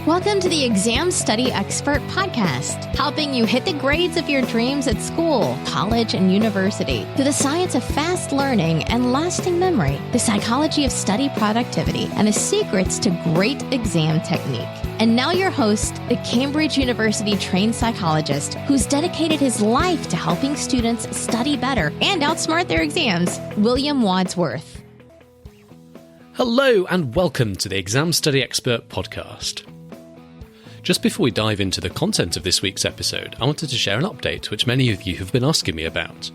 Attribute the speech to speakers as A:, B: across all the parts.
A: Welcome to the Exam Study Expert Podcast, helping you hit the grades of your dreams at school, college, and university through the science of fast learning and lasting memory, the psychology of study productivity, and the secrets to great exam technique. And now your host, the Cambridge University trained psychologist who's dedicated his life to helping students study better and outsmart their exams, William Wadsworth.
B: Hello and welcome to the Exam Study Expert Podcast. Just before we dive into the content of this week's episode, I wanted to share an update which many of you have been asking me about.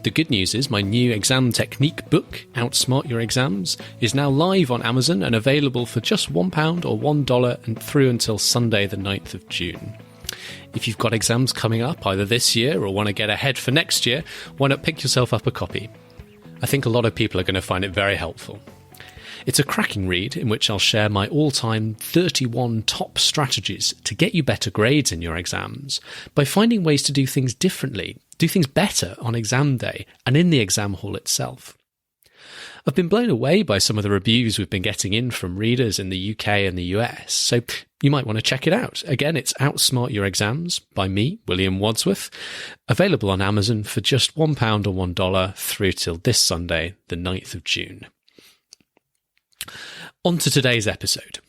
B: The good news is my new exam technique book, Outsmart Your Exams, is now live on Amazon and available for just £1 or $1 and through until Sunday the 9th of June. If you've got exams coming up either this year or want to get ahead for next year, why not pick yourself up a copy? I think a lot of people are going to find it very helpful. It's a cracking read in which I'll share my all-time 31 top strategies to get you better grades in your exams by finding ways to do things differently, do things better on exam day and in the exam hall itself. I've been blown away by some of the reviews we've been getting in from readers in the UK and the US, so you might want to check it out. Again, it's Outsmart Your Exams by me, William Wadsworth, available on Amazon for just £1 or $1 through till this Sunday, the 9th of June. On to today's episode.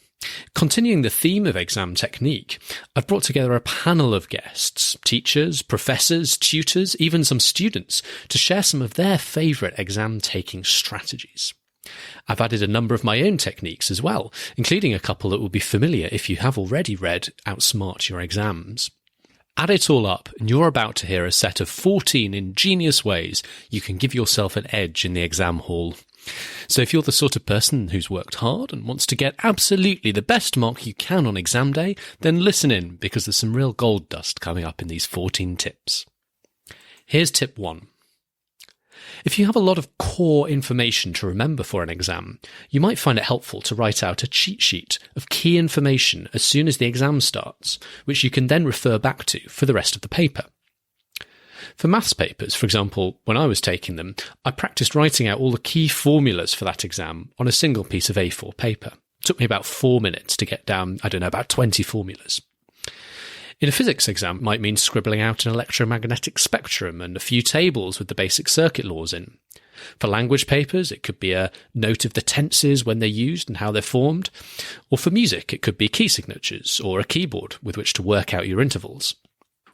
B: Continuing the theme of exam technique, I've brought together a panel of guests, teachers, professors, tutors, even some students, to share some of their favourite exam-taking strategies. I've added a number of my own techniques as well, including a couple that will be familiar if you have already read Outsmart Your Exams. Add it all up, and you're about to hear a set of 14 ingenious ways you can give yourself an edge in the exam hall. So if you're the sort of person who's worked hard and wants to get absolutely the best mark you can on exam day, then listen in because there's some real gold dust coming up in these 14 tips. Here's tip 1. If you have a lot of core information to remember for an exam, you might find it helpful to write out a cheat sheet of key information as soon as the exam starts, which you can then refer back to for the rest of the paper. For maths papers, for example, when I was taking them, I practiced writing out all the key formulas for that exam on a single piece of A4 paper. It took me about 4 minutes to get down, about 20 formulas. In a physics exam, it might mean scribbling out an electromagnetic spectrum and a few tables with the basic circuit laws in. For language papers, it could be a note of the tenses when they're used and how they're formed. Or for music, it could be key signatures or a keyboard with which to work out your intervals.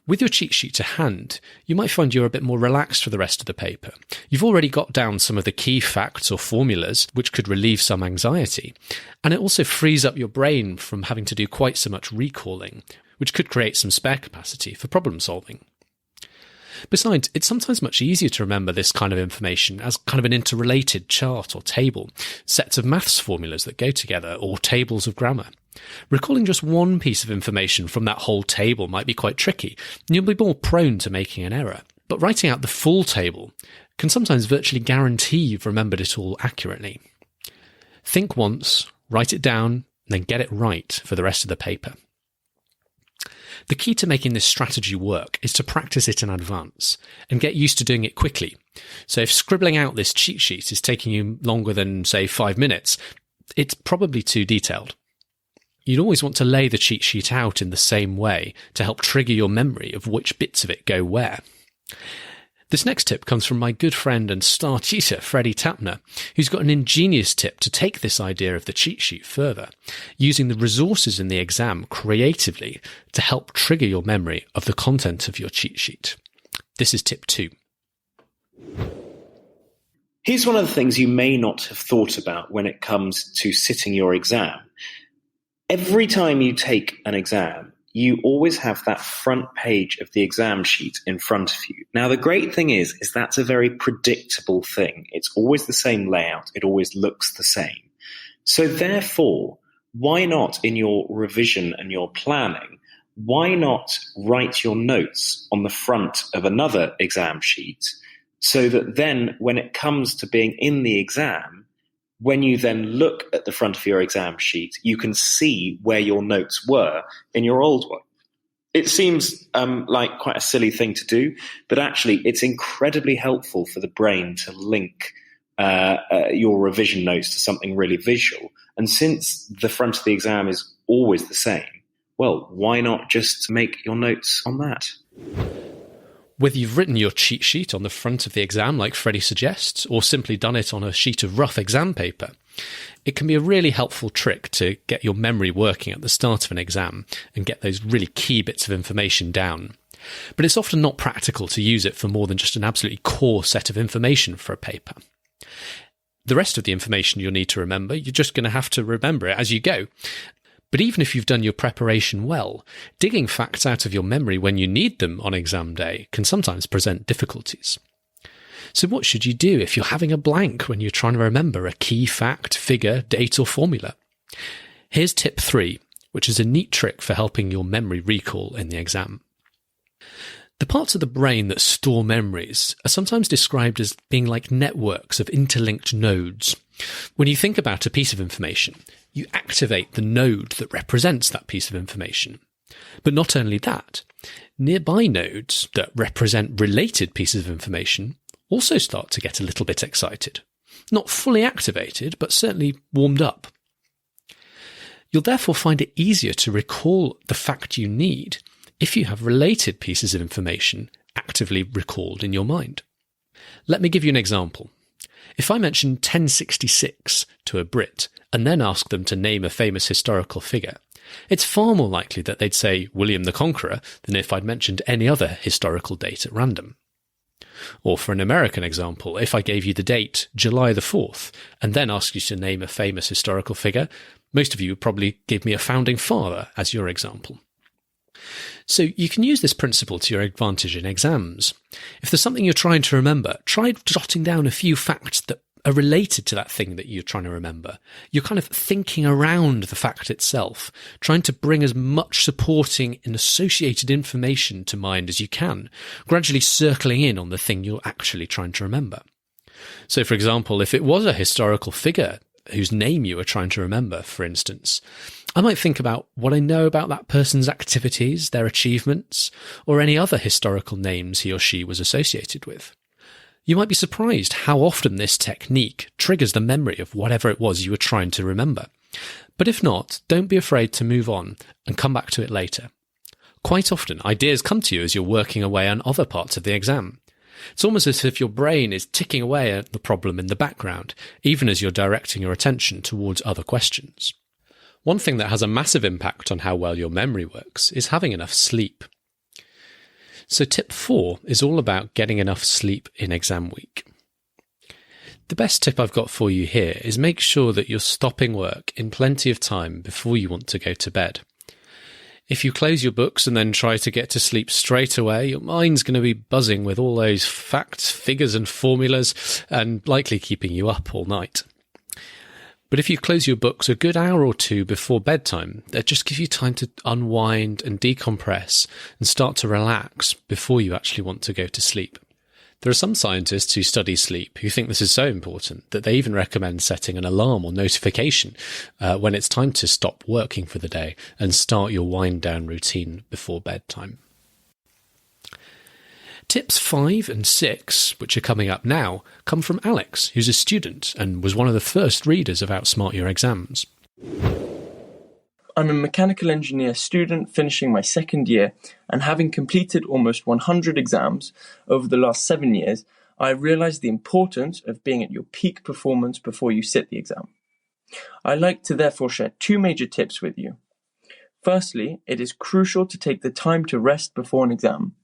B: With your cheat sheet to hand, you might find you're a bit more relaxed for the rest of the paper. You've already got down some of the key facts or formulas, which could relieve some anxiety. And it also frees up your brain from having to do quite so much recalling, which could create some spare capacity for problem solving. Besides, it's sometimes much easier to remember this kind of information as kind of an interrelated chart or table, sets of maths formulas that go together, or tables of grammar. Recalling just one piece of information from that whole table might be quite tricky, and you'll be more prone to making an error. But writing out the full table can sometimes virtually guarantee you've remembered it all accurately. Think once, write it down, and then get it right for the rest of the paper. The key to making this strategy work is to practice it in advance and get used to doing it quickly. So if scribbling out this cheat sheet is taking you longer than, say, 5 minutes, it's probably too detailed. You'd always want to lay the cheat sheet out in the same way to help trigger your memory of which bits of it go where. This next tip comes from my good friend and star tutor, Freddie Tapner, who's got an ingenious tip to take this idea of the cheat sheet further, using the resources in the exam creatively to help trigger your memory of the content of your cheat sheet. This is tip 2.
C: Here's one of the things you may not have thought about when it comes to sitting your exam. Every time you take an exam, you always have that front page of the exam sheet in front of you. Now, the great thing is that's a very predictable thing. It's always the same layout. It always looks the same. So therefore, why not in your revision and your planning, why not write your notes on the front of another exam sheet so that then when it comes to being in the exam, when you then look at the front of your exam sheet, you can see where your notes were in your old one. It seems like quite a silly thing to do, but actually it's incredibly helpful for the brain to link your revision notes to something really visual. And since the front of the exam is always the same, well, why not just make your notes on that?
B: Whether you've written your cheat sheet on the front of the exam like Freddie suggests, or simply done it on a sheet of rough exam paper, it can be a really helpful trick to get your memory working at the start of an exam and get those really key bits of information down. But it's often not practical to use it for more than just an absolutely core set of information for a paper. The rest of the information you'll need to remember, you're just going to have to remember it as you go. But even if you've done your preparation well, digging facts out of your memory when you need them on exam day can sometimes present difficulties. So what should you do if you're having a blank when you're trying to remember a key fact, figure, date or formula? Here's tip 3, which is a neat trick for helping your memory recall in the exam. The parts of the brain that store memories are sometimes described as being like networks of interlinked nodes. When you think about a piece of information, you activate the node that represents that piece of information. But not only that, nearby nodes that represent related pieces of information also start to get a little bit excited. Not fully activated, but certainly warmed up. You'll therefore find it easier to recall the fact you need if you have related pieces of information actively recalled in your mind. Let me give you an example. If I mention 1066 to a Brit and then ask them to name a famous historical figure, it's far more likely that they'd say William the Conqueror than if I'd mentioned any other historical date at random. Or for an American example, if I gave you the date July the 4th and then asked you to name a famous historical figure, most of you would probably give me a founding father as your example. So you can use this principle to your advantage in exams. If there's something you're trying to remember, try jotting down a few facts that are related to that thing that you're trying to remember. You're kind of thinking around the fact itself, trying to bring as much supporting and associated information to mind as you can, gradually circling in on the thing you're actually trying to remember. So, for example, if it was a historical figure whose name you were trying to remember, for instance, I might think about what I know about that person's activities, their achievements, or any other historical names he or she was associated with. You might be surprised how often this technique triggers the memory of whatever it was you were trying to remember. But if not, don't be afraid to move on and come back to it later. Quite often, ideas come to you as you're working away on other parts of the exam. It's almost as if your brain is ticking away at the problem in the background, even as you're directing your attention towards other questions. One thing that has a massive impact on how well your memory works is having enough sleep. So tip 4 is all about getting enough sleep in exam week. The best tip I've got for you here is make sure that you're stopping work in plenty of time before you want to go to bed. If you close your books and then try to get to sleep straight away, your mind's going to be buzzing with all those facts, figures and formulas and likely keeping you up all night. But if you close your books a good hour or two before bedtime, that just gives you time to unwind and decompress and start to relax before you actually want to go to sleep. There are some scientists who study sleep who think this is so important that they even recommend setting an alarm or notification when it's time to stop working for the day and start your wind-down routine before bedtime. Tips 5 and 6, which are coming up now, come from Alex, who's a student and was one of the first readers of Outsmart Your Exams.
D: I'm a mechanical engineer student finishing my second year, and having completed almost 100 exams over the last 7 years, I realised the importance of being at your peak performance before you sit the exam. I like to therefore share 2 major tips with you. Firstly, it is crucial to take the time to rest before an exam.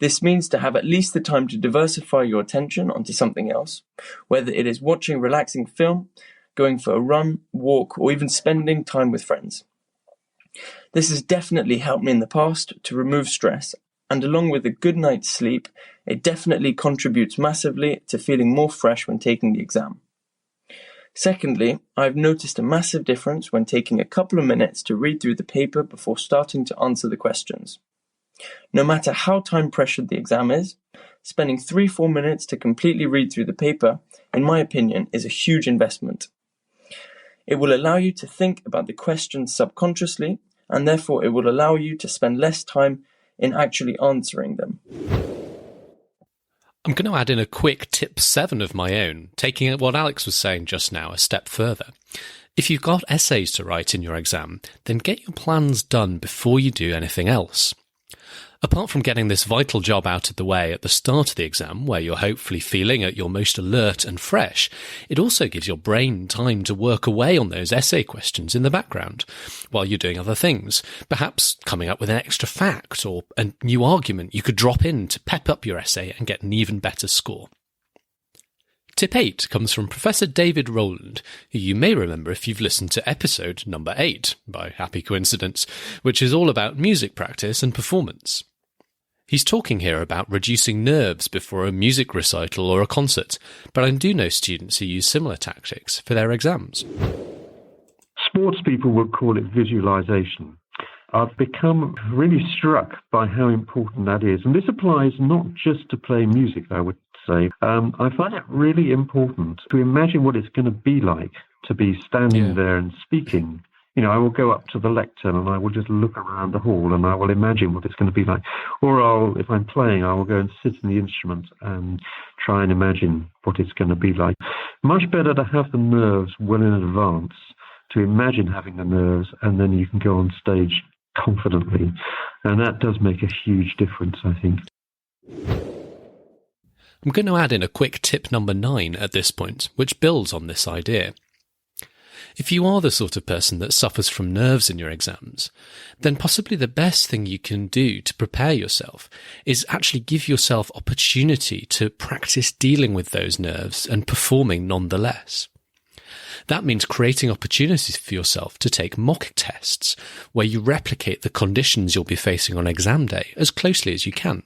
D: This means to have at least the time to diversify your attention onto something else, whether it is watching a relaxing film, going for a run, walk, or even spending time with friends. This has definitely helped me in the past to remove stress, and along with a good night's sleep, it definitely contributes massively to feeling more fresh when taking the exam. Secondly, I've noticed a massive difference when taking a couple of minutes to read through the paper before starting to answer the questions. No matter how time-pressured the exam is, spending 3-4 minutes to completely read through the paper, in my opinion, is a huge investment. It will allow you to think about the questions subconsciously, and therefore it will allow you to spend less time in actually answering them.
B: I'm going to add in a quick tip 7 of my own, taking what Alex was saying just now a step further. If you've got essays to write in your exam, then get your plans done before you do anything else. Apart from getting this vital job out of the way at the start of the exam, where you're hopefully feeling at your most alert and fresh, it also gives your brain time to work away on those essay questions in the background, while you're doing other things, perhaps coming up with an extra fact or a new argument you could drop in to pep up your essay and get an even better score. Tip 8 comes from Professor David Rowland, who you may remember if you've listened to episode number 8, by happy coincidence, which is all about music practice and performance. He's talking here about reducing nerves before a music recital or a concert, but I do know students who use similar tactics for their exams.
E: Sports people would call it visualization. I've become really struck by how important that is. And this applies not just to playing music, I would say. I find it really important to imagine what it's going to be like to be standing there and speaking. You know, I will go up to the lectern and I will just look around the hall and I will imagine what it's going to be like. Or if I'm playing, I will go and sit in the instrument and try and imagine what it's going to be like. Much better to have the nerves well in advance, to imagine having the nerves, and then you can go on stage confidently. And that does make a huge difference, I think.
B: I'm going to add in a quick tip number 9 at this point, which builds on this idea. If you are the sort of person that suffers from nerves in your exams, then possibly the best thing you can do to prepare yourself is actually give yourself opportunity to practice dealing with those nerves and performing nonetheless. That means creating opportunities for yourself to take mock tests where you replicate the conditions you'll be facing on exam day as closely as you can.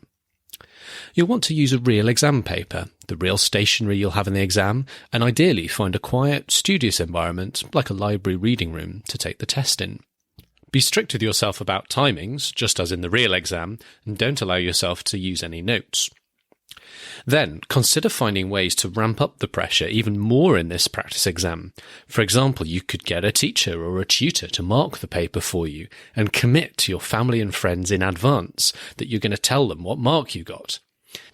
B: You'll want to use a real exam paper, the real stationery you'll have in the exam, and ideally find a quiet, studious environment, like a library reading room, to take the test in. Be strict with yourself about timings, just as in the real exam, and don't allow yourself to use any notes. Then, consider finding ways to ramp up the pressure even more in this practice exam. For example, you could get a teacher or a tutor to mark the paper for you and commit to your family and friends in advance that you're going to tell them what mark you got.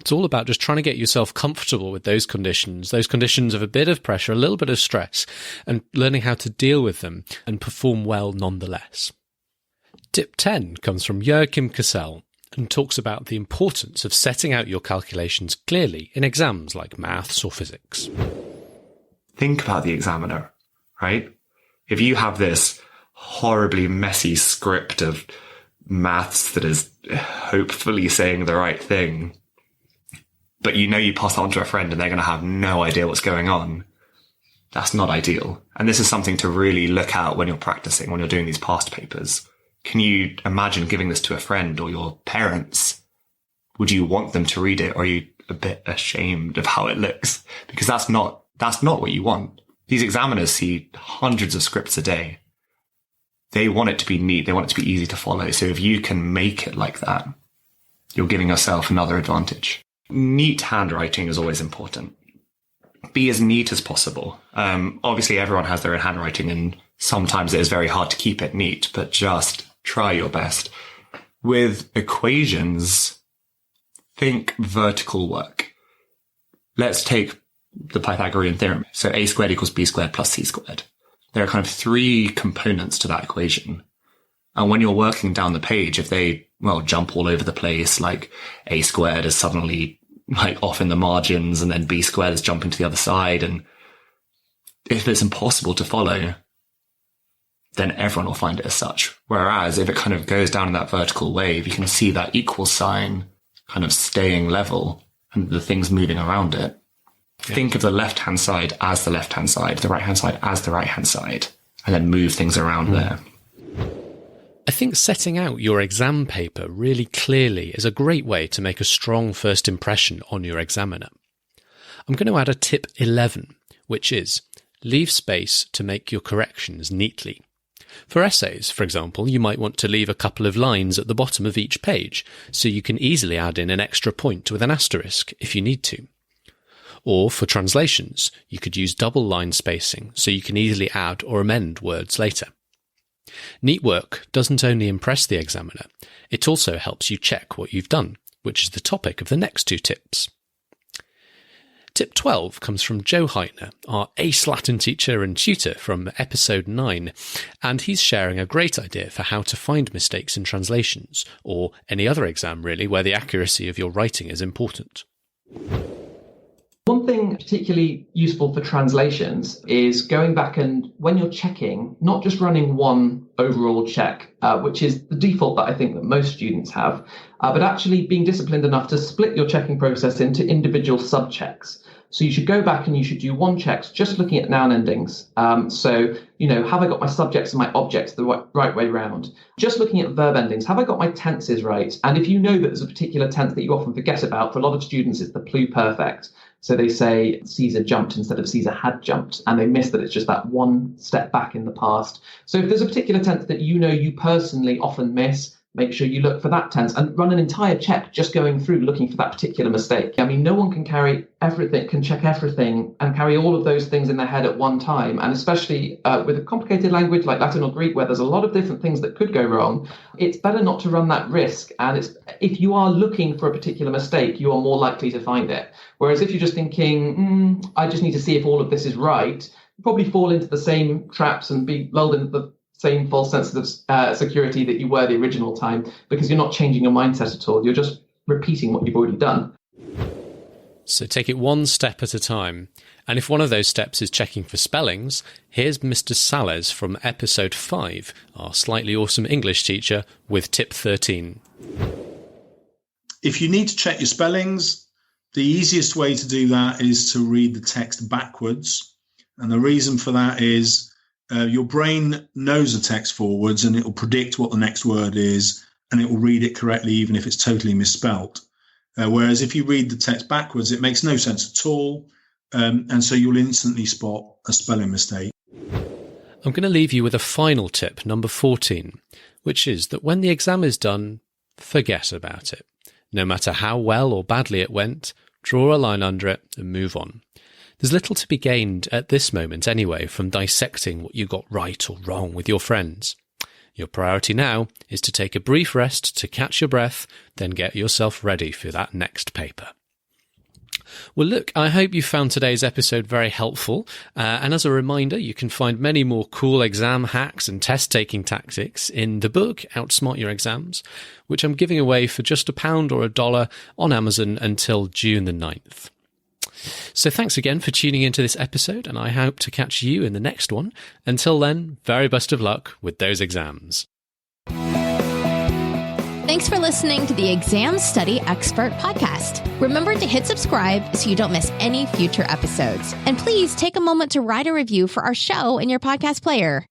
B: It's all about just trying to get yourself comfortable with those conditions of a bit of pressure, a little bit of stress, and learning how to deal with them and perform well nonetheless. Tip 10 comes from Joachim Cassel and talks about the importance of setting out your calculations clearly in exams like maths or physics.
F: Think about the examiner, right? If you have this horribly messy script of maths that is hopefully saying the right thing, but you know you pass it on to a friend and they're going to have no idea what's going on, that's not ideal. And this is something to really look at when you're practicing, when you're doing these past papers. Can you imagine giving this to a friend or your parents? Would you want them to read it, or are you a bit ashamed of how it looks? Because that's not what you want. These examiners see hundreds of scripts a day. They want it to be neat. They want it to be easy to follow. So if you can make it like that, you're giving yourself another advantage. Neat handwriting is always important. Be as neat as possible. Obviously, everyone has their own handwriting, and sometimes it is very hard to keep it neat, but just try your best. With equations, think vertical work. Let's take the Pythagorean theorem. So a squared equals b squared plus c squared. There are kind of 3 components to that equation. And when you're working down the page, if they, jump all over the place, like a squared is suddenly off in the margins and then b squared is jumping to the other side, and if it's impossible to follow, then everyone will find it as such. Whereas if it kind of goes down in that vertical wave, you can see that equal sign kind of staying level and the things moving around it. Yeah. Think of the left-hand side as the left-hand side, the right-hand side as the right-hand side, and then move things around there.
B: I think setting out your exam paper really clearly is a great way to make a strong first impression on your examiner. I'm going to add a tip 11, which is leave space to make your corrections neatly. For essays, for example, you might want to leave a couple of lines at the bottom of each page, so you can easily add in an extra point with an asterisk if you need to. Or for translations, you could use double line spacing, so you can easily add or amend words later. Neat work doesn't only impress the examiner, it also helps you check what you've done, which is the topic of the next 2 tips. Tip 12 comes from Joe Heitner, our ace Latin teacher and tutor from episode 9, and he's sharing a great idea for how to find mistakes in translations, or any other exam really, where the accuracy of your writing is important.
G: One thing particularly useful for translations is going back and when you're checking, not just running one overall check, which is the default that I think that most students have, but actually being disciplined enough to split your checking process into individual sub-checks. So you should go back and you should do one check just looking at noun endings. So, have I got my subjects and my objects the right way round? Just looking at verb endings, have I got my tenses right? And if you know that there's a particular tense that you often forget about, for a lot of students, it's the pluperfect. So they say Caesar jumped instead of Caesar had jumped, and they miss that it's just that one step back in the past. So if there's a particular tense that you personally often miss, make sure you look for that tense and run an entire check just going through looking for that particular mistake. I mean, no one can check everything and carry all of those things in their head at one time. And especially with a complicated language like Latin or Greek, where there's a lot of different things that could go wrong, it's better not to run that risk. And if you are looking for a particular mistake, you are more likely to find it. Whereas if you're just thinking, I just need to see if all of this is right, you probably fall into the same traps and be lulled into the same false sense of security that you were the original time, because you're not changing your mindset at all. You're just repeating what you've already done.
B: So take it one step at a time. And if one of those steps is checking for spellings, here's Mr. Sales from episode 5, our slightly awesome English teacher, with tip 13.
H: If you need to check your spellings, the easiest way to do that is to read the text backwards. And the reason for that is your brain knows the text forwards and it will predict what the next word is and it will read it correctly even if it's totally misspelt. Whereas if you read the text backwards, it makes no sense at all. And so you'll instantly spot a spelling mistake.
B: I'm going to leave you with a final tip, number 14, which is that when the exam is done, forget about it. No matter how well or badly it went, draw a line under it and move on. There's little to be gained at this moment anyway from dissecting what you got right or wrong with your friends. Your priority now is to take a brief rest to catch your breath, then get yourself ready for that next paper. Well, look, I hope you found today's episode very helpful. And as a reminder, you can find many more cool exam hacks and test-taking tactics in the book, Outsmart Your Exams, which I'm giving away for just £1 or $1 on Amazon until June the 9th. So thanks again for tuning into this episode, and I hope to catch you in the next one. Until then, very best of luck with those exams.
A: Thanks for listening to the Exam Study Expert Podcast. Remember to hit subscribe so you don't miss any future episodes. And please take a moment to write a review for our show in your podcast player.